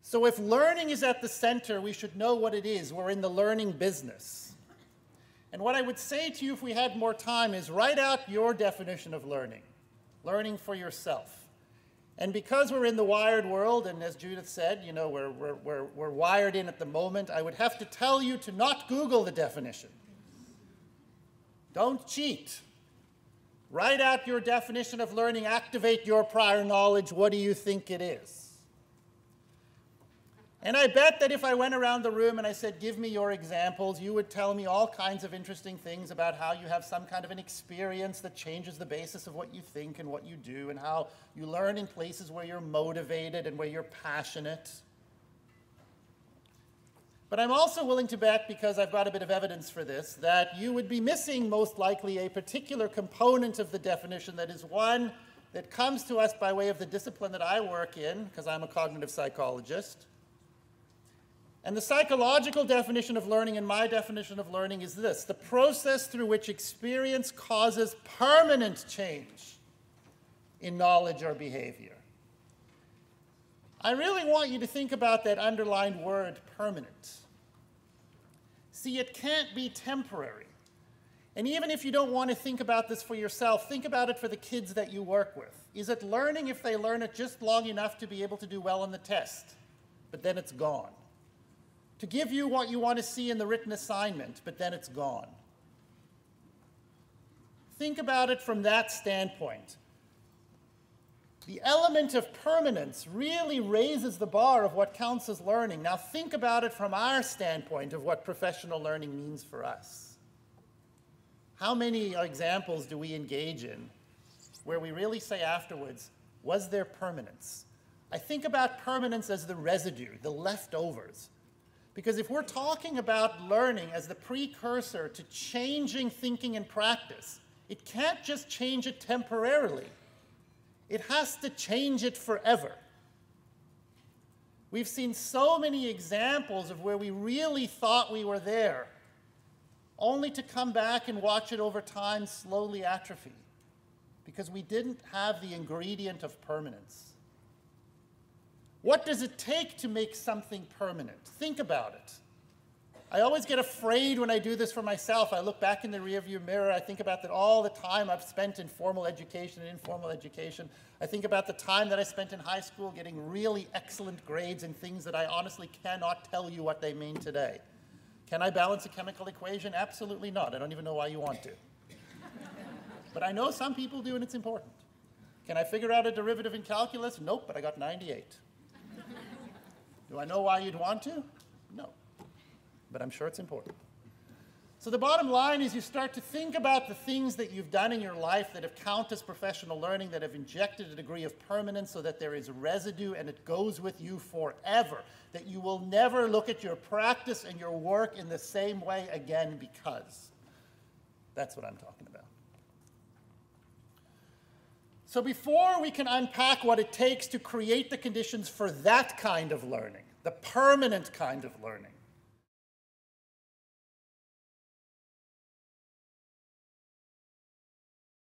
So if learning is at the center, we should know what it is. We're in the learning business. And what I would say to you if we had more time is write out your definition of learning, learning for yourself. And because we're in the wired world, and as Judith said, you know, we're wired in at the moment, I would have to tell you to not Google the definition. Don't cheat. Write out your definition of learning, activate your prior knowledge. What do you think it is? And I bet that if I went around the room and I said, give me your examples, you would tell me all kinds of interesting things about how you have some kind of an experience that changes the basis of what you think and what you do, and how you learn in places where you're motivated and where you're passionate. But I'm also willing to bet, because I've got a bit of evidence for this, that you would be missing most likely a particular component of the definition that is one that comes to us by way of the discipline that I work in, because I'm a cognitive psychologist. And the psychological definition of learning and my definition of learning is this: the process through which experience causes permanent change in knowledge or behavior. I really want you to think about that underlined word, permanent. See, it can't be temporary. And even if you don't want to think about this for yourself, think about it for the kids that you work with. Is it learning if they learn it just long enough to be able to do well on the test, but then it's gone? To give you what you want to see in the written assignment, but then it's gone. Think about it from that standpoint. The element of permanence really raises the bar of what counts as learning. Now think about it from our standpoint of what professional learning means for us. How many examples do we engage in where we really say afterwards, was there permanence? I think about permanence as the residue, the leftovers. Because if we're talking about learning as the precursor to changing thinking and practice, it can't just change it temporarily. It has to change it forever. We've seen so many examples of where we really thought we were there, only to come back and watch it over time slowly atrophy, because we didn't have the ingredient of permanence. What does it take to make something permanent? Think about it. I always get afraid when I do this for myself. I look back in the rearview mirror. I think about that all the time I've spent in formal education and informal education. I think about the time that I spent in high school getting really excellent grades in things that I honestly cannot tell you what they mean today. Can I balance a chemical equation? Absolutely not. I don't even know why you want to. But I know some people do, and it's important. Can I figure out a derivative in calculus? Nope, but I got 98. Do I know why you'd want to? No. But I'm sure it's important. So the bottom line is you start to think about the things that you've done in your life that have counted as professional learning, that have injected a degree of permanence so that there is residue and it goes with you forever, that you will never look at your practice and your work in the same way again, because that's what I'm talking about. So before we can unpack what it takes to create the conditions for that kind of learning, the permanent kind of learning,